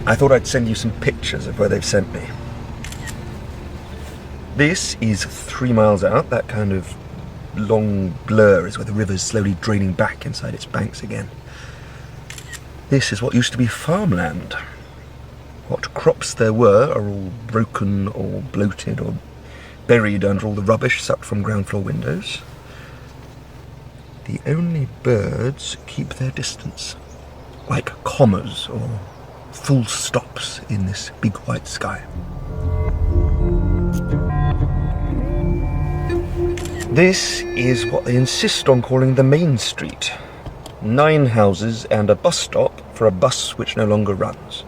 I thought I'd send you some pictures of where they've sent me. This is 3 miles out. That kind of long blur is where the river's slowly draining back inside its banks again. This is what used to be farmland. What crops there were are all broken or bloated or buried under all the rubbish sucked from ground floor windows. The only birds keep their distance, like commas or full stops in this big white sky. This is what they insist on calling the main street. 9 houses and a bus stop for a bus which no longer runs.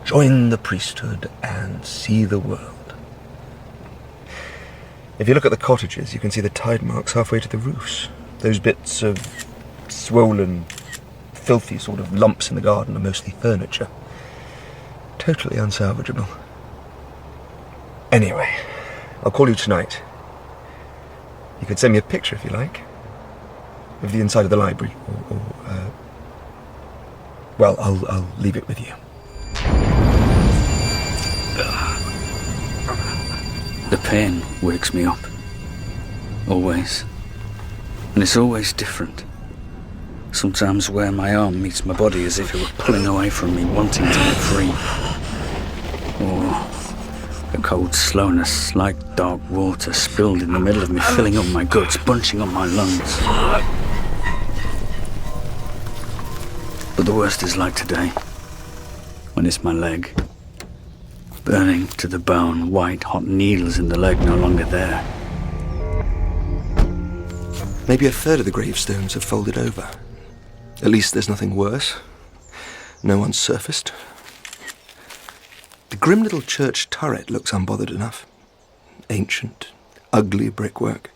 Join the priesthood and see the world. If you look at the cottages, you can see the tide marks halfway to the roofs. Those bits of swollen, filthy sort of lumps in the garden are mostly furniture. Totally unsalvageable. Anyway, I'll call you tonight. You could send me a picture if you like, of the inside of the library, well, I'll leave it with you. The pain wakes me up. Always. And it's always different. Sometimes where my arm meets my body as if it were pulling away from me, wanting to get free. Or a cold slowness like dark water spilled in the middle of me, filling up my guts, bunching up my lungs. But the worst is like today, when it's my leg. Burning to the bone, white, hot needles in the leg no longer there. Maybe a third of the gravestones have folded over. At least there's nothing worse. No one's surfaced. The grim little church turret looks unbothered enough. Ancient, ugly brickwork.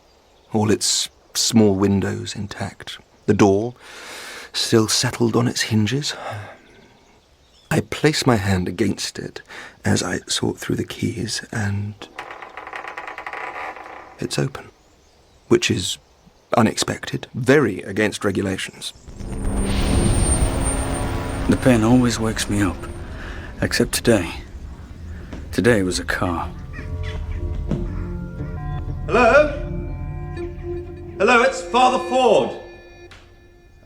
All its small windows intact. The door still settled on its hinges. I place my hand against it as I sort through the keys, and it's open, which is unexpected, very against regulations. The pain always wakes me up, except today. Today was a car. Hello? Hello, it's Father Ford.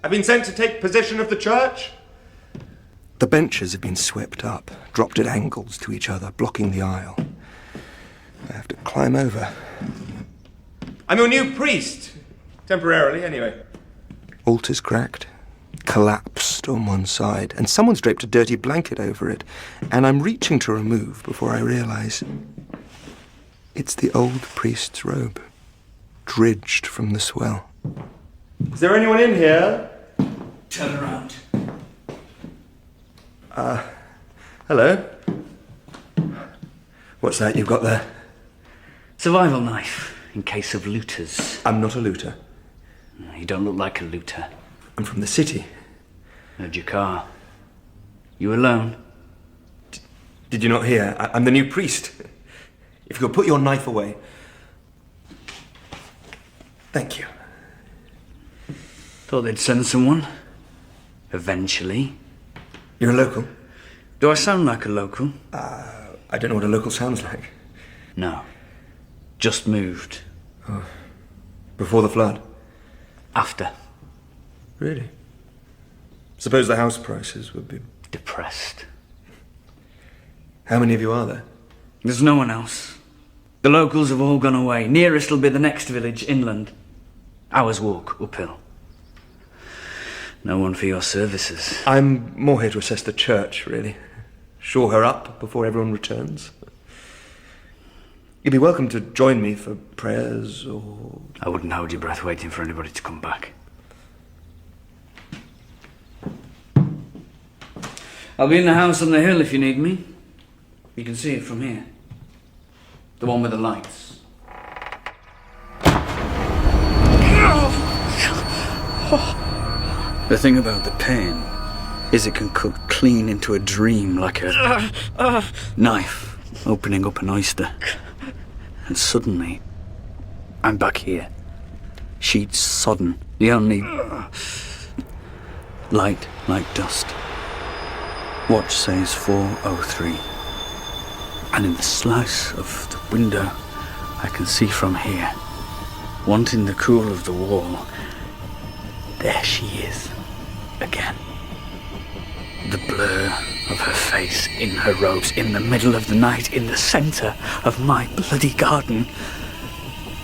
I've been sent to take possession of the church. The benches have been swept up, dropped at angles to each other, blocking the aisle. I have to climb over. I'm your new priest. Temporarily, anyway. Altar's cracked, collapsed on one side, and someone's draped a dirty blanket over it, and I'm reaching to remove before I realise it's the old priest's robe, dredged from the swell. Is there anyone in here? Turn around. Hello? What's that you've got there? Survival knife, in case of looters. I'm not a looter. You don't look like a looter. I'm from the city. Heard your car. You alone? Did you not hear? I'm the new priest. If you could put your knife away. Thank you. Thought they'd send someone. Eventually. You're a local? Do I sound like a local? I don't know what a local sounds like. No. Just moved. Oh. Before the flood? After. Really? Suppose the house prices would be... Depressed. How many of you are there? There's no one else. The locals have all gone away. Nearest will be the next village, inland. Hour's walk, uphill. No one for your services. I'm more here to assess the church, really. Shore her up before everyone returns. You'd be welcome to join me for prayers or... I wouldn't hold your breath waiting for anybody to come back. I'll be in the house on the hill if you need me. You can see it from here. The one with the lights. The thing about the pain is it can cut clean into a dream like a knife opening up an oyster. And suddenly, I'm back here. Sheets sodden, the only light like dust. Watch says 4:03. And in the slice of the window I can see from here, wanting the cool of the wall, there she is, again. The blur of her face in her robes, in the middle of the night, in the centre of my bloody garden,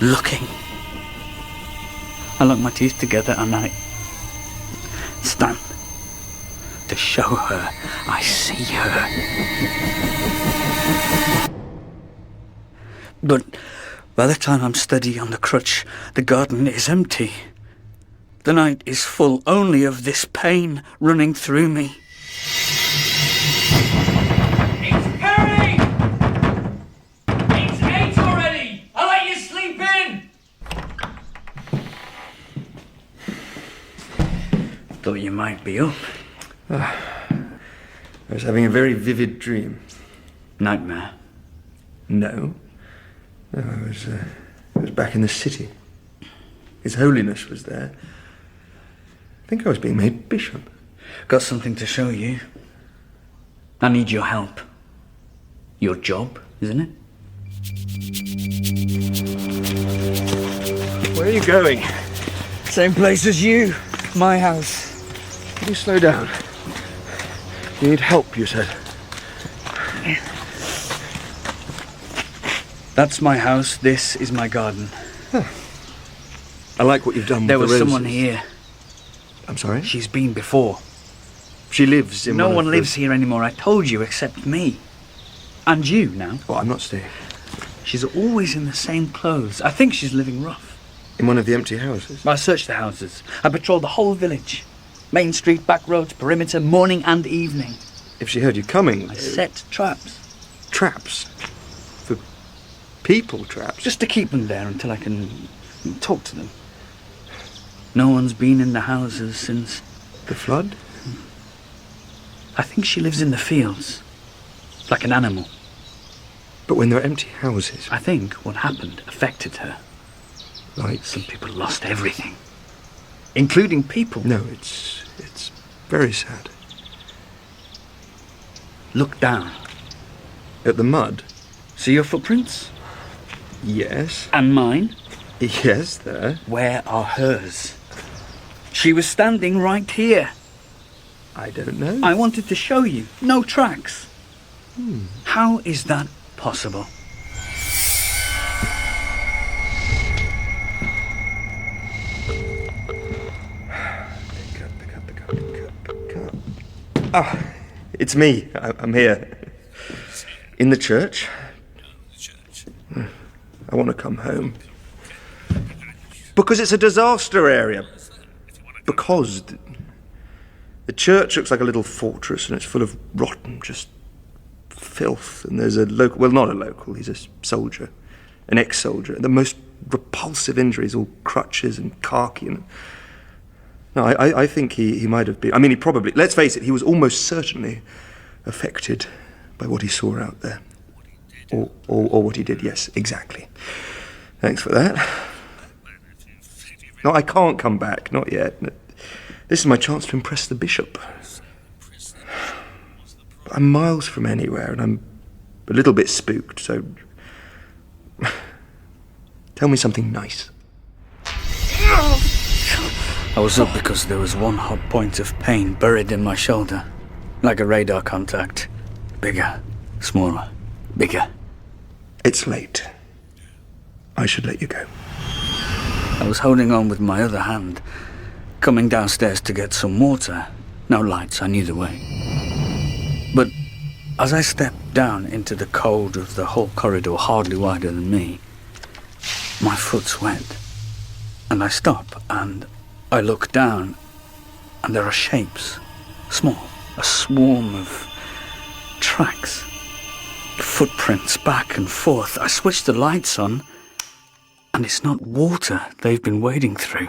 looking. I lock my teeth together and I stand to show her I see her. But by the time I'm steady on the crutch, the garden is empty. The night is full only of this pain running through me. It's Perry! It's 8 already! I'll let you sleep in! Thought you might be up. I was having a very vivid dream. Nightmare. No. No, I was back in the city. His Holiness was there. I think I was being made bishop. Got something to show you. I need your help. Your job, isn't it? Where are you going? Same place as you. My house. Can you slow down? You need help, you said. That's my house. This is my garden. I like what you've done with There the was roses. someone here. I'm sorry? She's been before. She lives in No one one of lives here anymore, I told you, except me. And you, now. Well, I'm not staying. She's always in the same clothes. I think she's living rough. In one of the empty houses? I searched the houses. I patrolled the whole village. Main street, back roads, perimeter, morning and evening. If she heard you coming... I set traps. Traps? For people traps? Just to keep them there until I can talk to them. No one's been in the houses since... The flood? I think she lives in the fields. Like an animal. But when there are empty houses... I think what happened affected her. Like... Some people lost everything. Including people. No, it's very sad. Look down. At the mud? See your footprints? Yes. And mine? Yes, there. Where are hers? She was standing right here. I don't know. I wanted to show you. No tracks. How is that possible? Pick up. Ah, it's me. I'm here. In the church. I want to come home. Because it's a disaster area. Because the church looks like a little fortress and it's full of rotten, just filth. And there's a local, well, not a local, he's a soldier, an ex-soldier. The most repulsive injuries, all crutches and khaki. And no, I think he might have been, I mean, he probably, let's face it, he was almost certainly affected by what he saw out there. Or what he did, yes, exactly. Thanks for that. No, I can't come back, not yet. This is my chance to impress the bishop. But I'm miles from anywhere, and I'm a little bit spooked, so... Tell me something nice. I was up because there was one hot point of pain buried in my shoulder. Like a radar contact. Bigger, smaller, bigger. It's late. I should let you go. I was holding on with my other hand, coming downstairs to get some water. No lights, I knew the way. But as I stepped down into the cold of the whole corridor, hardly wider than me, my foot's wet. And I stop and I look down, and there are shapes, small, a swarm of tracks, footprints back and forth. I switch the lights on, and it's not water they've been wading through.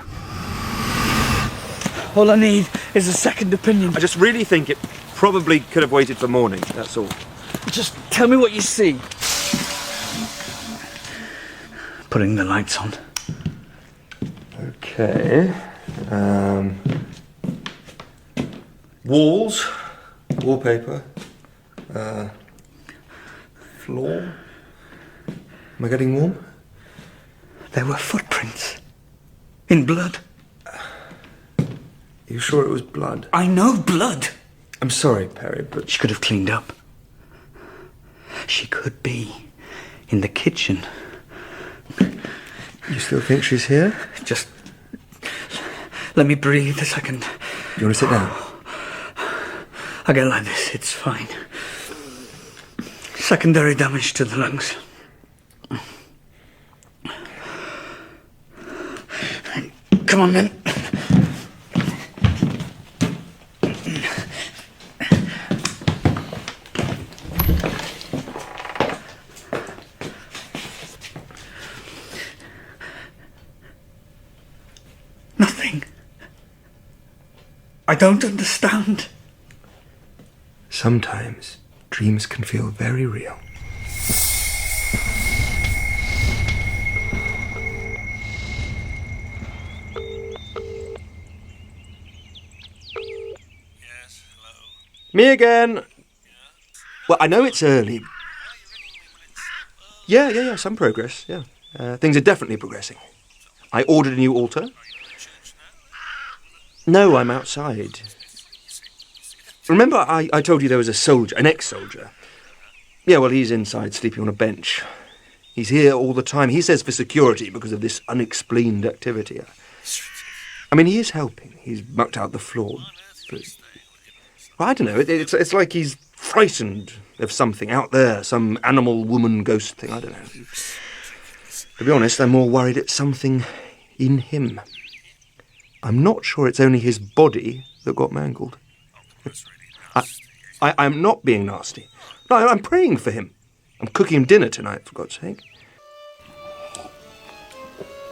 All I need is a second opinion. I just really think it probably could have waited for morning, that's all. Just tell me what you see. Putting the lights on. Okay. Walls Wallpaper. Floor. Am I getting warm? There were footprints. In blood. You sure it was blood? I know blood. I'm sorry, Perry, but... She could have cleaned up. She could be in the kitchen. You still think she's here? Just let me breathe a second. You want to sit down? I get like this, it's fine. Secondary damage to the lungs. Come on then. Nothing. I don't understand. Sometimes dreams can feel very real. Yes, hello. Me again. Well, I know it's early. Yeah, some progress, yeah. Things are definitely progressing. I ordered a new altar. No, I'm outside. Remember I told you there was a soldier, an ex-soldier? Yeah, well, he's inside sleeping on a bench. He's here all the time. He says for security because of this unexplained activity. I mean, he is helping. He's mucked out the floor. But, well, I don't know. It's like he's frightened of something out there, some animal woman ghost thing. I don't know. To be honest, I'm more worried it's something in him. I'm not sure it's only his body that got mangled. I'm not being nasty. No, I'm praying for him. I'm cooking him dinner tonight, for God's sake.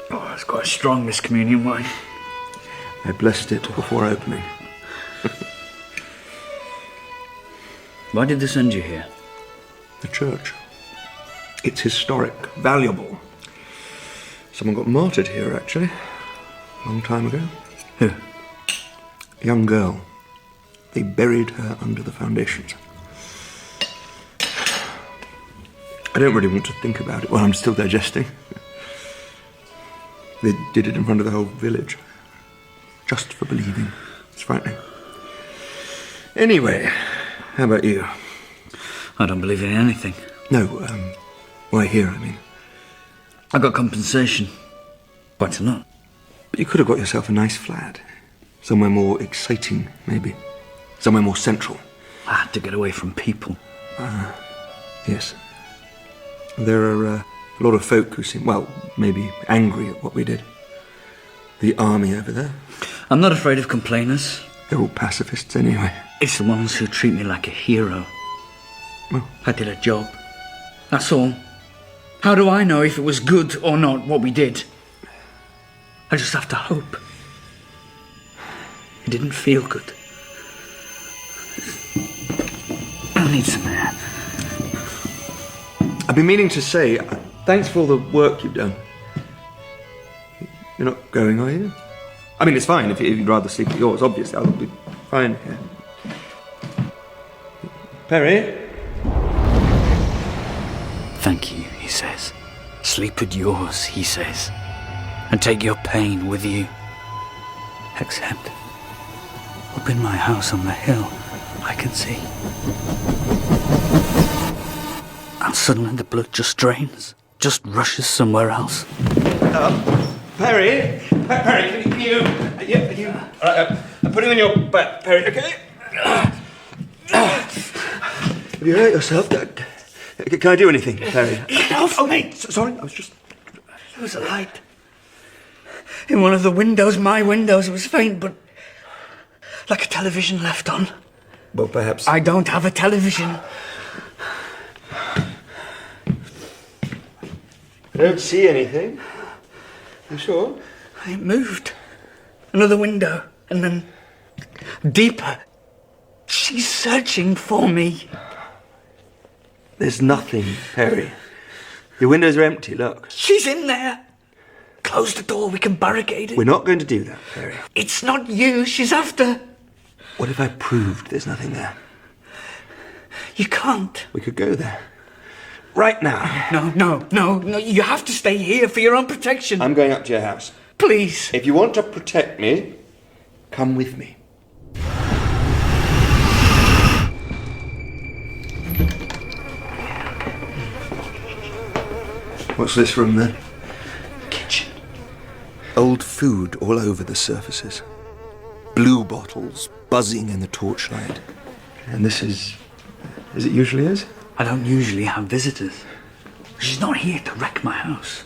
Oh, it's quite strong, this communion wine. I blessed it before opening. Why did they send you here? The church. It's historic, valuable. Someone got martyred here, actually. A long time ago. Who? A young girl. They buried her under the foundations. I don't really want to think about it while I'm still digesting. They did it in front of the whole village. Just for believing. It's frightening. Anyway, how about you? I don't believe in anything. No, why here, I mean? I got compensation. Quite a lot. But you could have got yourself a nice flat. Somewhere more exciting, maybe. Somewhere more central. I had to get away from people. Yes. There are a lot of folk who seem, well, maybe angry at what we did. The army over there. I'm not afraid of complainers. They're all pacifists anyway. It's the ones who treat me like a hero. Well, I did a job. That's all. How do I know if it was good or not, what we did? I just have to hope. It didn't feel good. I need some air. I've been meaning to say, thanks for all the work you've done. You're not going, are you? I mean, it's fine if you'd rather sleep at yours, obviously. I'll be fine here. Perry? Thank you, he says. Sleep at yours, he says. And take your pain with you. Except, up in my house on the hill, I can see. And suddenly the blood just drains. Just rushes somewhere else. Perry? Perry, can you... Yeah, all right, I'm putting on your back, Perry, okay? Have you hurt yourself? Can I do anything, Perry? Get off me! Sorry, I was just... There was a light. In one of the windows, my windows, it was faint, but... like a television left on. Well, perhaps... I don't have a television. I don't see anything. You sure? It moved. Another window, and then deeper. She's searching for me. There's nothing, Perry. Your windows are empty, look. She's in there. Close the door, we can barricade it. We're not going to do that, Perry. It's not you she's after. What if I proved there's nothing there? You can't. We could go there. Right now. No. You have to stay here for your own protection. I'm going up to your house. Please. If you want to protect me, come with me. What's this room then? Kitchen. Old food all over the surfaces. Blue bottles buzzing in the torchlight. And this is... as it usually is? I don't usually have visitors. She's not here to wreck my house.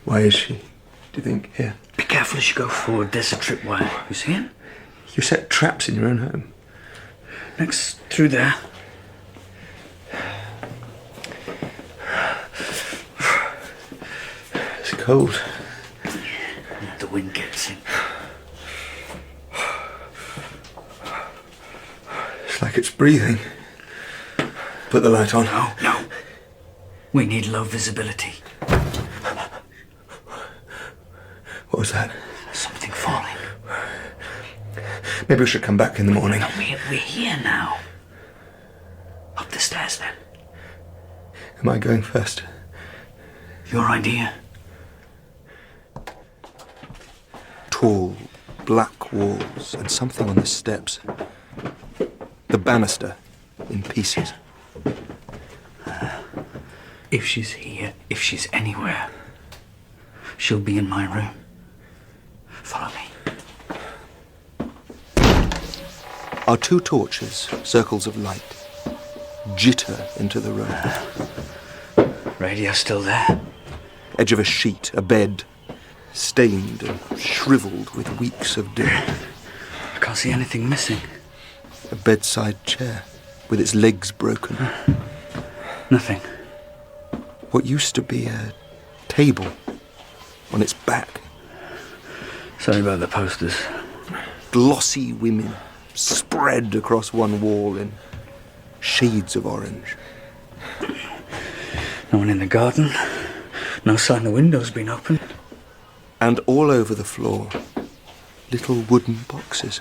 Why is she, do you think, here? Be careful as you go forward. There's a tripwire. You see it? You set traps in your own home. Next, through there. It's cold. The wind gets in. It's like it's breathing. Put the light on. No. We need low visibility. What was that? Something falling. Maybe we should come back in the morning. No, we're here now. Up the stairs then. Am I going first? Your idea. Tall, black walls and something on the steps. The banister in pieces. If she's here, if she's anywhere, she'll be in my room. Follow me. Our two torches, circles of light, jitter into the room. Radio's still there. Edge of a sheet, a bed, stained and shriveled with weeks of dirt. I can't see anything missing. A bedside chair with its legs broken. Nothing. What used to be a table on its back. Sorry about the posters. Glossy women spread across one wall in shades of orange. No one in the garden. No sign the window's been opened. And all over the floor, little wooden boxes.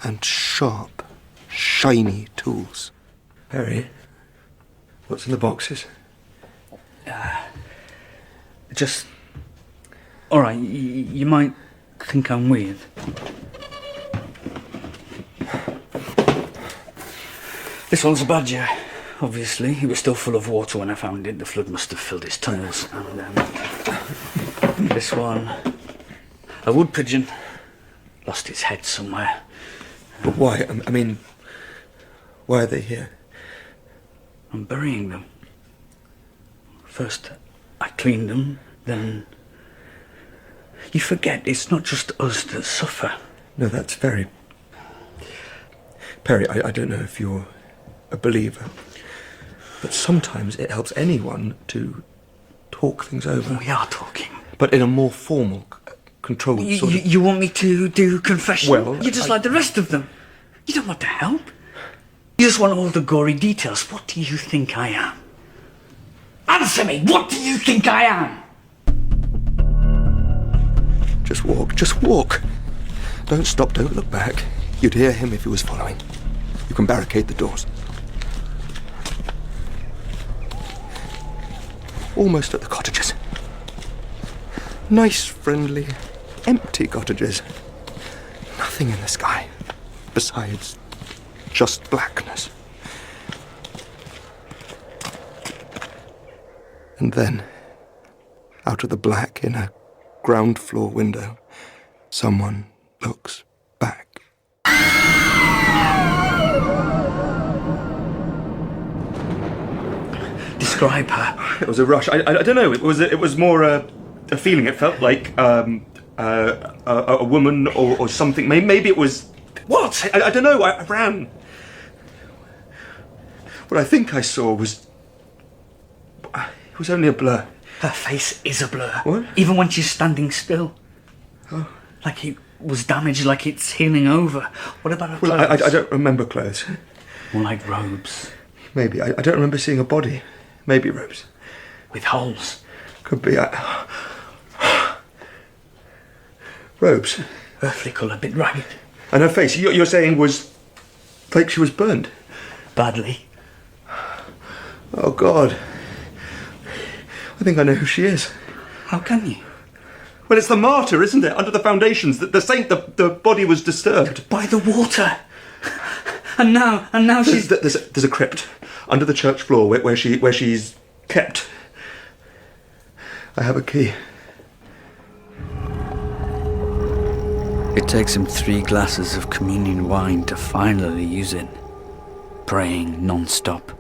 And sharp, shiny tools. Perry, what's in the boxes? Just... All right, you might think I'm weird. This one's a badger, obviously. It was still full of water when I found it. The flood must have filled its tunnels. And this one, a wood pigeon, lost its head somewhere. But why? I mean, why are they here? I'm burying them. First, I cleaned them, then... You forget, it's not just us that suffer. No, that's very... Perry, I don't know if you're a believer, but sometimes it helps anyone to talk things over. We are talking. But in a more formal, controlled sort of... You want me to do confession? Well, you're just like the rest of them. You don't want to help. You just want all the gory details. What do you think I am? Answer me! What do you think I am? Just walk, just walk. Don't stop, don't look back. You'd hear him if he was following. You can barricade the doors. Almost at the cottages. Nice, friendly, empty cottages. Nothing in the sky besides just blackness. And then, out of the black in a ground floor window, someone looks back. Describe her. It was a rush. I don't know. It was more a feeling. It felt like a woman or something. Maybe it was... What? I don't know. I ran. What I think I saw was... It was only a blur. Her face is a blur. What? Even when she's standing still. Oh. Like it was damaged, like it's healing over. What about her Well, clothes? I don't remember clothes. More like robes. Maybe. I don't remember seeing a body. Maybe robes. With holes. Could be. Robes. Earthly colour, a bit ragged. And her face, you're saying, was like she was burned. badly. Oh, God. I think I know who she is. How can you? Well, it's the martyr, isn't it? Under the foundations, the saint, the body was disturbed. By the water. And now she's... There's a crypt under the church floor where she's kept. I have a key. It takes him 3 glasses of communion wine to finally use it. Praying non-stop.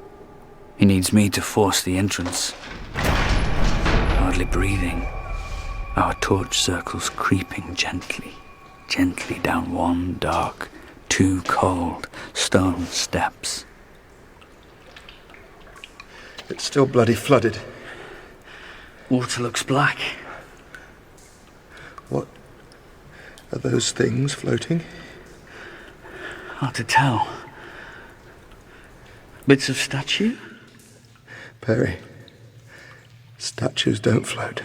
He needs me to force the entrance. Hardly breathing. Our torch circles creeping gently down one dark, 2 cold stone steps. It's still bloody flooded. Water looks black. What are those things floating? Hard to tell. Bits of statue? Perry, statues don't float.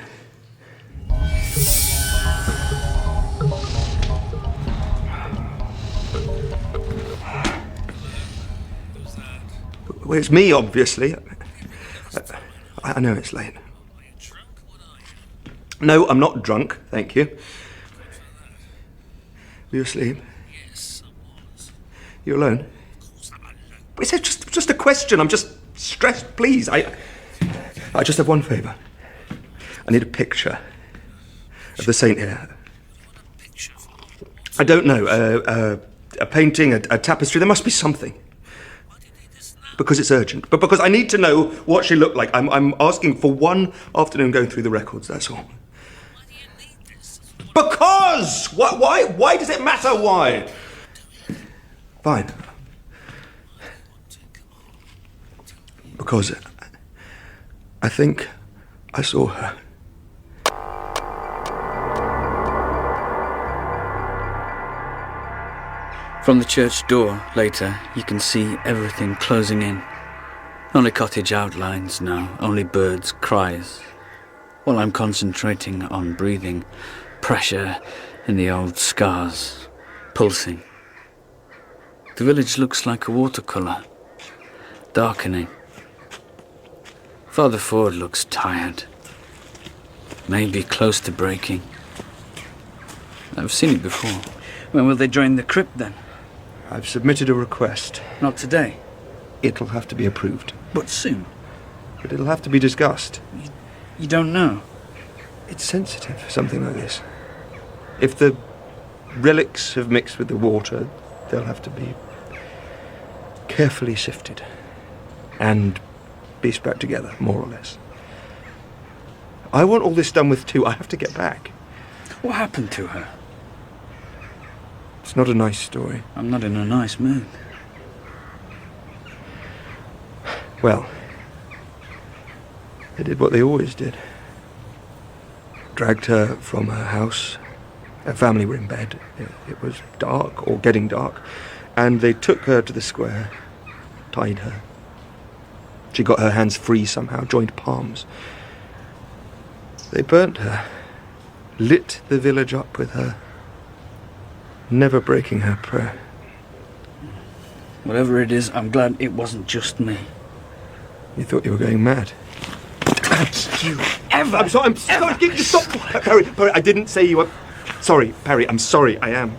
Well, it's me, obviously. I know it's late. No, I'm not drunk, thank you. Were you asleep? Yes, I was. You alone? It's just a question. I'm just stressed, please. I just have one favour. I need a picture of the saint here. Picture for I don't know. A painting, a tapestry. There must be something. why do you need this now? Because it's urgent. But because I need to know what she looked like. I'm asking for one afternoon going through the records, that's all. Why do you need this? Because! Why does it matter why? Fine. Because I think I saw her. From the church door, later, you can see everything closing in. Only cottage outlines now, only birds' cries. While I'm concentrating on breathing, pressure in the old scars, pulsing. The village looks like a watercolour, darkening. Father Ford looks tired. Maybe close to breaking. I've seen it before. When will they drain the crypt then? I've submitted a request. Not today, It'll have to be approved. but soon. But it'll have to be discussed. You don't know. It's sensitive, something like this. If the relics have mixed with the water, they'll have to be carefully sifted and pieced back together, more or less. I want all this done with too. I have to get back. What happened to her? It's not a nice story. I'm not in a nice mood. Well, they did what they always did. Dragged her from her house. Her family were in bed. It was dark, or getting dark, and they took her to the square, tied her. She got her hands free somehow, joined palms. They burnt her, lit the village up with her, never breaking her prayer. Whatever it is, I'm glad it wasn't just me. You thought you were going mad. You ever? I'm sorry, stop! Perry, I didn't say you were... Sorry, Perry, I'm sorry, I am.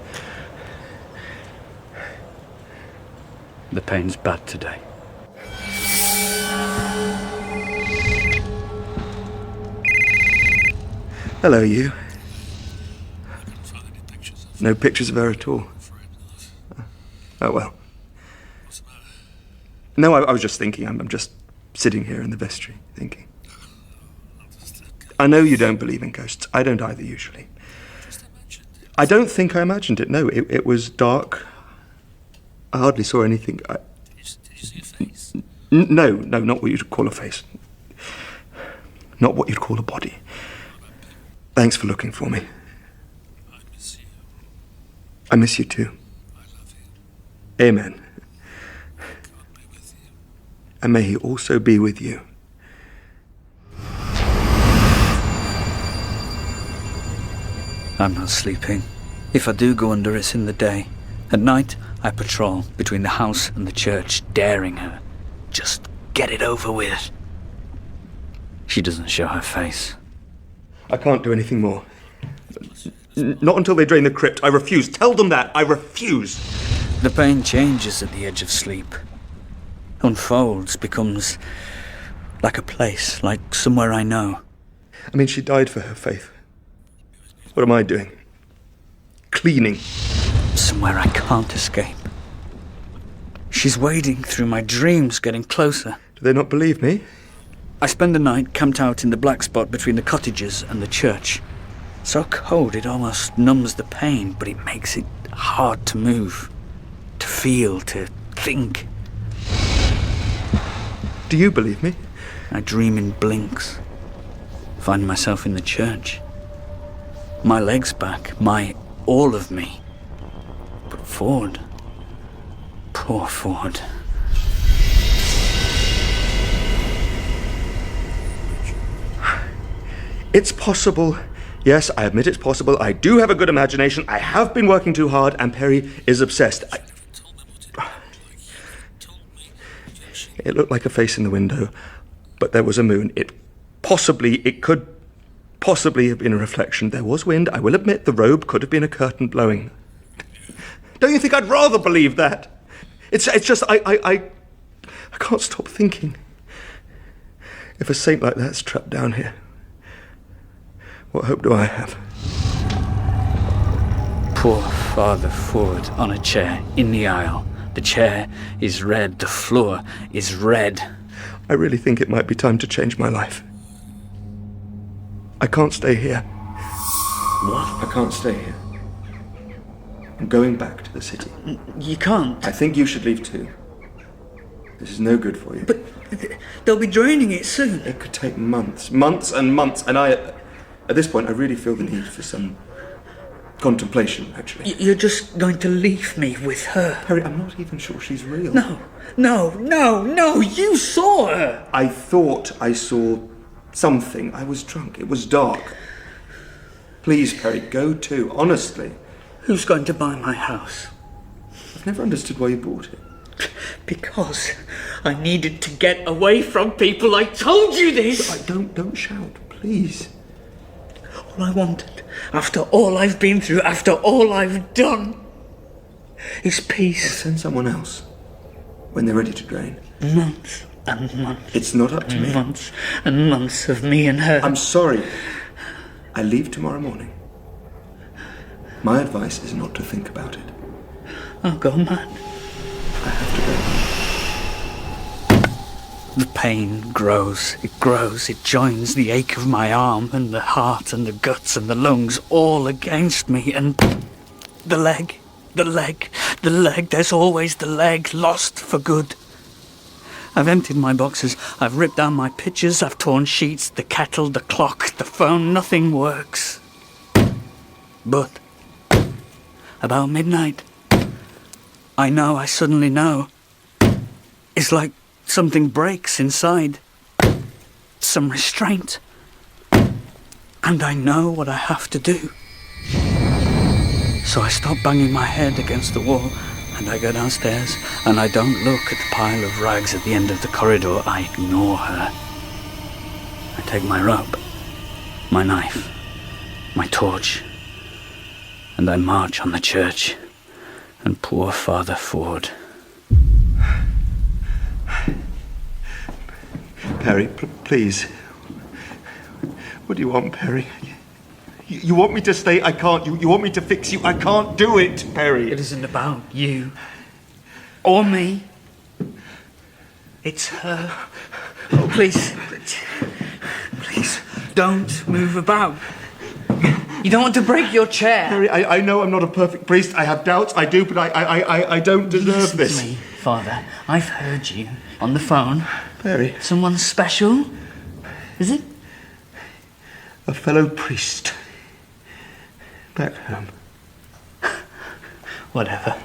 The pain's bad today. Hello, you. Find any pictures of No pictures of her at all. afraid not. Oh, well. What's the matter? No, I was just thinking. I'm just sitting here in the vestry, thinking. I know you don't believe in ghosts. I don't either, usually. Just mentioned it. I don't think I imagined it. No, it was dark. I hardly saw anything. Did you see a face? No, not what you'd call a face. Not what you'd call a body. Thanks for looking for me. I miss you. I miss you too. I love you. Amen. God be with you. And may he also be with you. I'm not sleeping. If I do go under, it's in the day. At night, I patrol between the house and the church, daring her. Just get it over with. She doesn't show her face. I can't do anything more. Not until they drain the crypt. I refuse. Tell them that. I refuse. The pain changes at the edge of sleep. Unfolds, becomes like a place, like somewhere I know. I mean, she died for her faith. What am I doing? Cleaning. Somewhere I can't escape. She's wading through my dreams, getting closer. Do they not believe me? I spend the night camped out in the black spot between the cottages and the church. So cold it almost numbs the pain, but it makes it hard to move, to feel, to think. Do you believe me? I dream in blinks. Find myself in the church. My legs back, all of me. But Ford, poor Ford. It's possible. Yes, I admit it's possible. I do have a good imagination. I have been working too hard, and Perry is obsessed. It looked like a face in the window, but there was a moon. It could possibly have been a reflection. There was wind. I will admit the robe could have been a curtain blowing. Don't you think I'd rather believe that? It's just I can't stop thinking. If a saint like that's trapped down here, what hope do I have? Poor Father Ford on a chair in the aisle. The chair is red, the floor is red. I really think it might be time to change my life. I can't stay here. What? I can't stay here. I'm going back to the city. You can't. I think you should leave too. This is no good for you. But they'll be draining it soon. It could take months and months, and at this point, I really feel the need for some contemplation, actually. You're just going to leave me with her. Perry, I'm not even sure she's real. No, you saw her. I thought I saw something. I was drunk. It was dark. Please, Perry, go too, honestly. Who's going to buy my house? I've never understood why you bought it. Because I needed to get away from people. I told you this. Don't shout, please. All I wanted, after all I've been through, after all I've done, is peace. I'll send someone else when they're ready to drain. Months and months. It's not up to me. Months and months of me and her. I'm sorry. I leave tomorrow morning. My advice is not to think about it. I'll go mad. I have to go. The pain grows, it joins the ache of my arm and the heart and the guts and the lungs all against me, and the leg, there's always the leg, lost for good. I've emptied my boxes, I've ripped down my pictures, I've torn sheets, the kettle, the clock, the phone, nothing works. But about midnight, I suddenly know. It's like something breaks inside. Some restraint. And I know what I have to do. So I stop banging my head against the wall and I go downstairs and I don't look at the pile of rags at the end of the corridor. I ignore her. I take my rope, my knife, my torch, and I march on the church and poor Father Ford. Perry, please. What do you want, Perry? You want me to stay? I can't. You want me to fix you? I can't do it, Perry. It isn't about you or me. It's her. Oh, please. Please, don't move about. You don't want to break your chair. Perry, I know I'm not a perfect priest. I have doubts. I do, but I don't deserve this. Listen to me, Father. I've heard you on the phone. Perry. Someone special? Is it? A fellow priest. Back home. Whatever.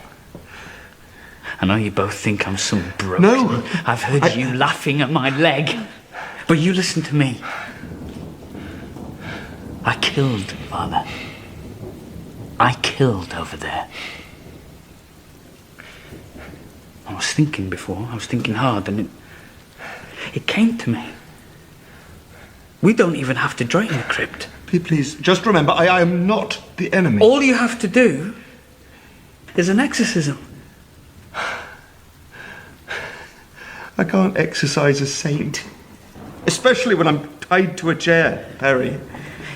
I know you both think I'm some broken. No! I've heard you laughing at my leg. But you listen to me. I killed, Father. I killed over there. I was thinking before. I was thinking hard, and it came to me. We don't even have to drain the crypt. Please, just remember, I am not the enemy. All you have to do is an exorcism. I can't exercise a saint. Especially when I'm tied to a chair, Perry.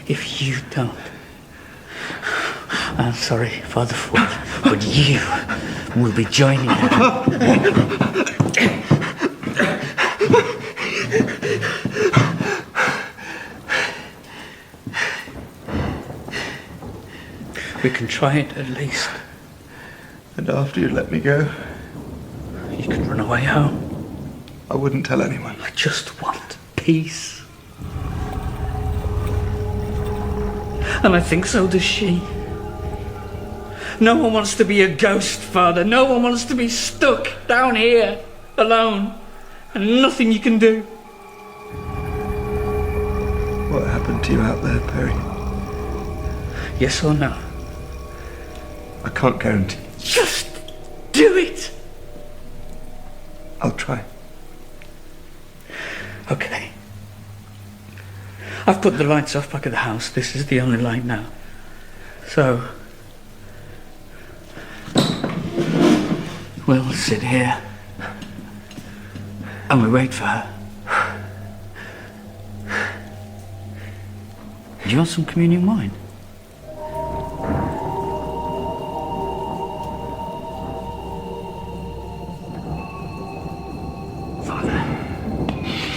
If you don't, I'm sorry, Father Ford, but you will be joining her. We can try it at least. And after you let me go, You can run away home. I wouldn't tell anyone. I just want peace. And I think so does she. No one wants to be a ghost, Father. No one wants to be stuck down here, alone, and nothing you can do. What happened to you out there, Perry? Yes or no? I can't guarantee. Just do it! I'll try. Okay. I've put the lights off back of the house. This is the only light now. So, we'll sit here and we wait for her. Do you want some communion wine?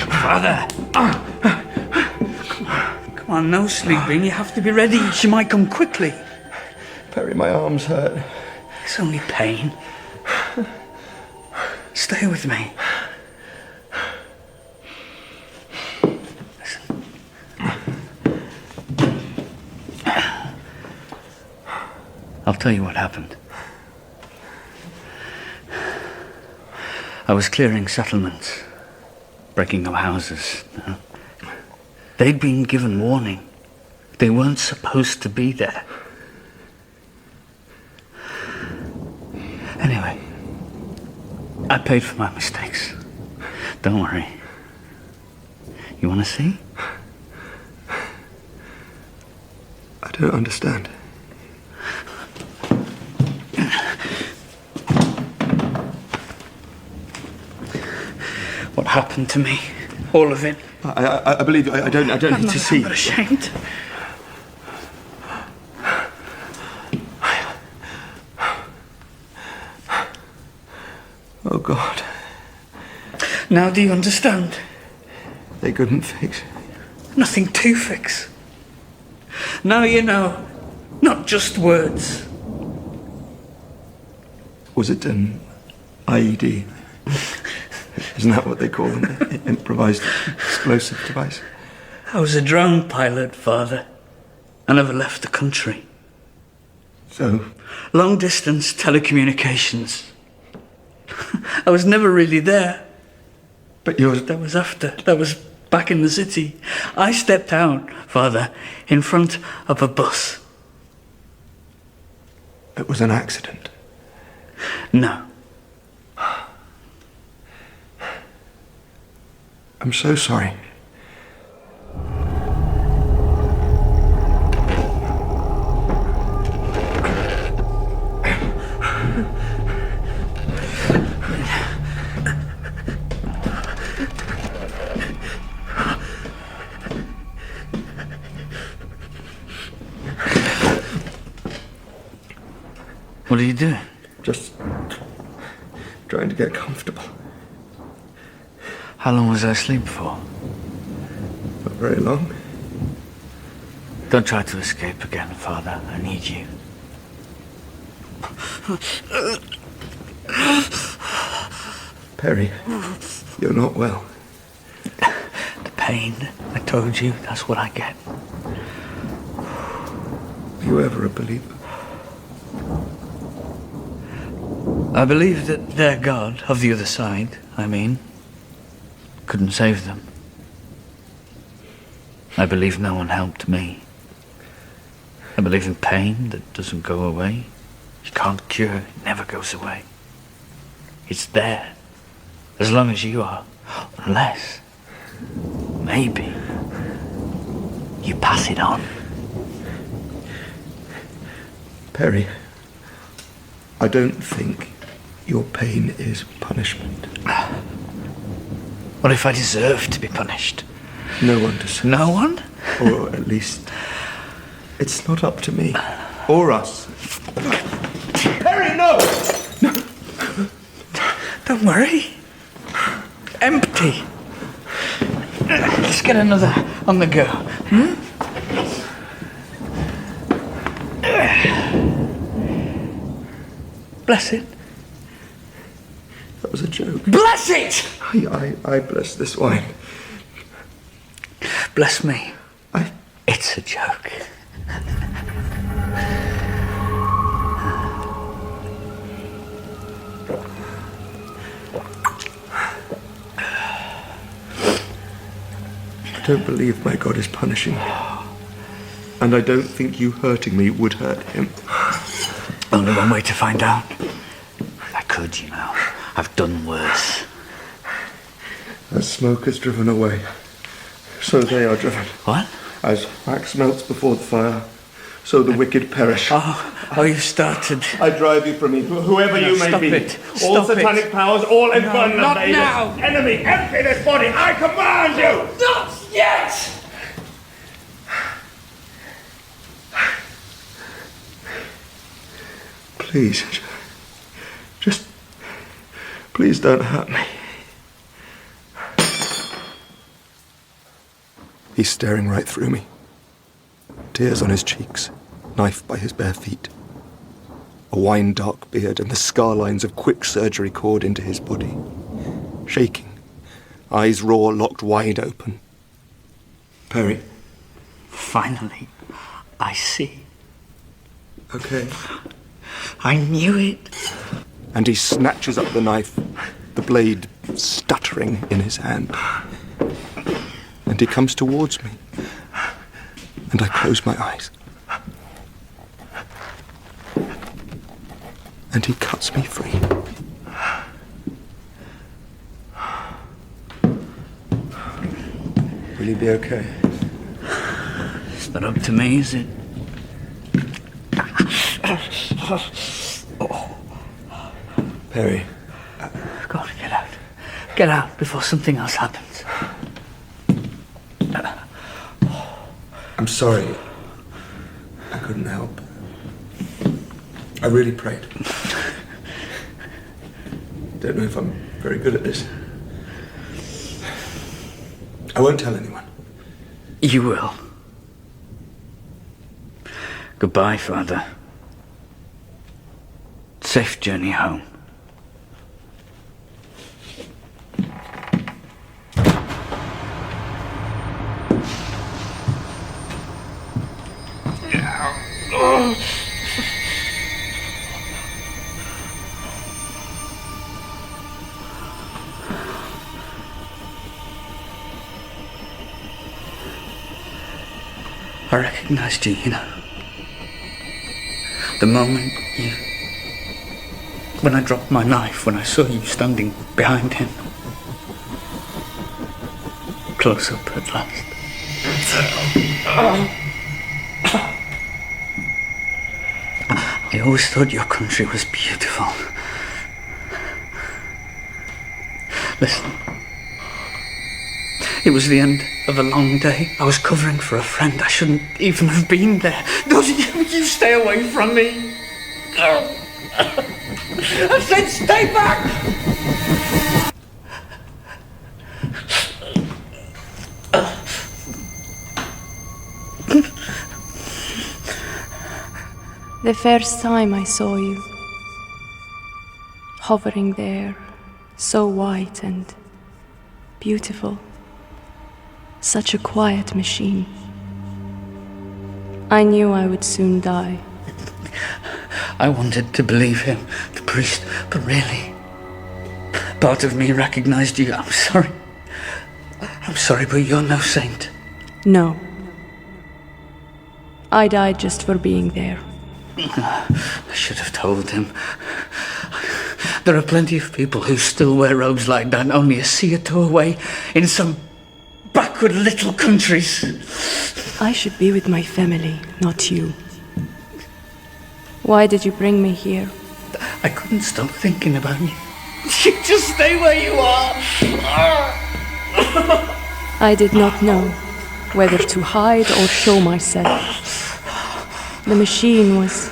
Father! Come on, no sleeping. You have to be ready. She might come quickly. Perry, my arms hurt. It's only pain. Stay with me. Listen. I'll tell you what happened. I was clearing settlements, breaking up houses. They'd been given warning. They weren't supposed to be there. Anyway, I paid for my mistakes. Don't worry. You want to see? I don't understand. What happened to me? All of it. I believe you. I don't need to see. I'm not ashamed. Oh, God. Now do you understand? They couldn't fix. Nothing to fix. Now you know. Not just words. Was it an IED? Isn't that what they call them? Improvised explosive device? I was a drone pilot, Father. I never left the country. So, Long distance telecommunications. I was never really there. but yours... That was after. That was back in the city. I stepped out, Father, in front of a bus. It was an accident. No. I'm so sorry. What are you doing? Just trying to get comfortable. How long was I asleep for? Not very long. Don't try to escape again, Father. I need you. Perry, you're not well. The pain, I told you, that's what I get. Were you ever a believer? I believe that their God, of the other side, couldn't save them. I believe no one helped me. I believe in pain that doesn't go away. You can't cure, it never goes away. It's there. As long as you are. Unless, maybe, you pass it on. Perry, I don't think your pain is punishment. What if I deserve to be punished? No one does. No one? Or at least, it's not up to me. Or us. Perry, no! Don't worry. Empty. Let's get another on the go. Bless it. That was a joke. Bless it! I bless this wine. Bless me. I... It's a joke. I don't believe my God is punishing me. And I don't think you hurting me would hurt him. Only one way to find out. I could, you know. I've done worse. As smoke is driven away, so they are driven. What? As wax melts before the fire, so the wicked perish. Oh, you started. I drive you from me, whoever you may stop be. it. All Stop satanic it. powers, all infernal not invaders. now. Enemy, empty this body, I command you! Not yet! Please, just, please don't hurt me. He's staring right through me. Tears on his cheeks, knife by his bare feet. A wine-dark beard and the scar lines of quick surgery poured into his body. Shaking, eyes raw, locked wide open. Perry. Finally, I see. Okay. I knew it. And he snatches up the knife, the blade stuttering in his hand. And he comes towards me. And I close my eyes. And he cuts me free. Will you be okay? It's not up to me, is it? Perry. Go on, get out. Get out before something else happens. I'm sorry. I couldn't help. I really prayed. Don't know if I'm very good at this. I won't tell anyone. You will. Goodbye, Father. Safe journey home. I recognized you, you know. The moment when I dropped my knife, when I saw you standing behind him. Close up at last. I always thought your country was beautiful. Listen. It was the end of a long day. I was covering for a friend. I shouldn't even have been there. Don't you stay away from me. I said stay back! The first time I saw you, hovering there, so white and beautiful, such a quiet machine, I knew I would soon die. I wanted to believe him, the priest, but really, part of me recognized you. I'm sorry. I'm sorry, but you're no saint. No. I died just for being there. I should have told him. There are plenty of people who still wear robes like that only a sea or two away in some backward little countries. I should be with my family, not you. Why did you bring me here? I couldn't stop thinking about you. You just stay where you are. I did not know whether to hide or show myself. The machine was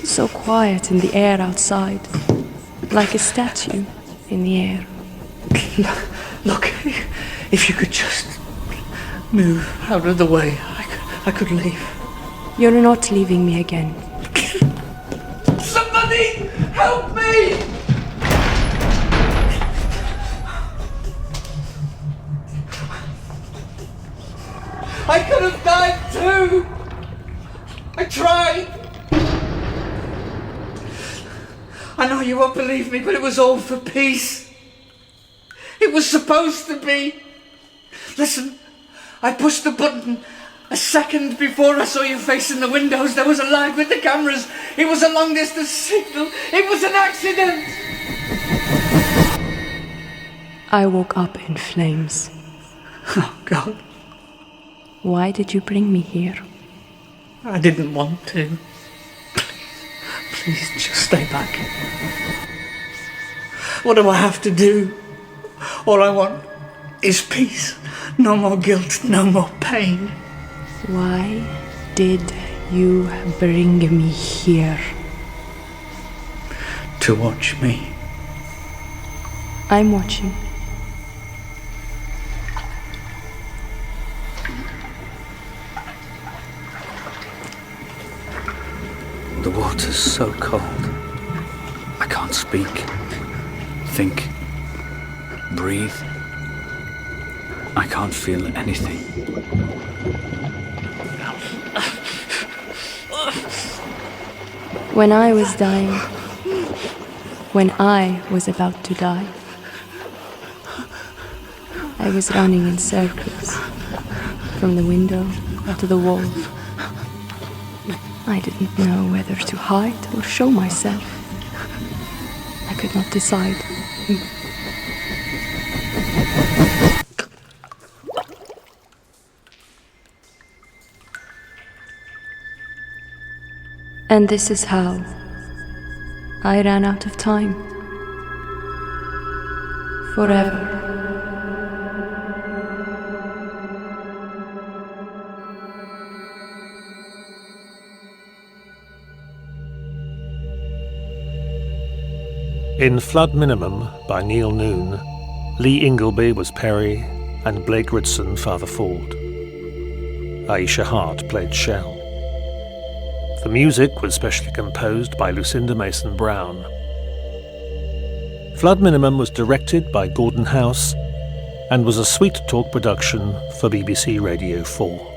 so quiet in the air outside, like a statue in the air. Look, if you could just move out of the way, I could leave. You're not leaving me again. Somebody help me! I could have died too! I tried! I know you won't believe me, but it was all for peace. It was supposed to be. Listen, I pushed the button a second before I saw your face in the windows. There was a lag with the cameras. It was a long-distance signal. It was an accident! I woke up in flames. Oh, God. Why did you bring me here? I didn't want to. Please, just stay back. What do I have to do? All I want is peace. No more guilt, no more pain. Why did you bring me here? To watch me. I'm watching. The water's so cold. I can't speak, think, breathe. I can't feel anything. When I was dying, when I was about to die, I was running in circles, from the window to the wall. I didn't know whether to hide or show myself. I could not decide. And this is how I ran out of time. Forever. In Flood Minimum by Neil Noon, Lee Ingleby was Perry and Blake Ritson Father Ford. Aisha Hart played Shell. The music was specially composed by Lucinda Mason Brown. Flood Minimum was directed by Gordon House and was a Sweet Talk production for BBC Radio 4.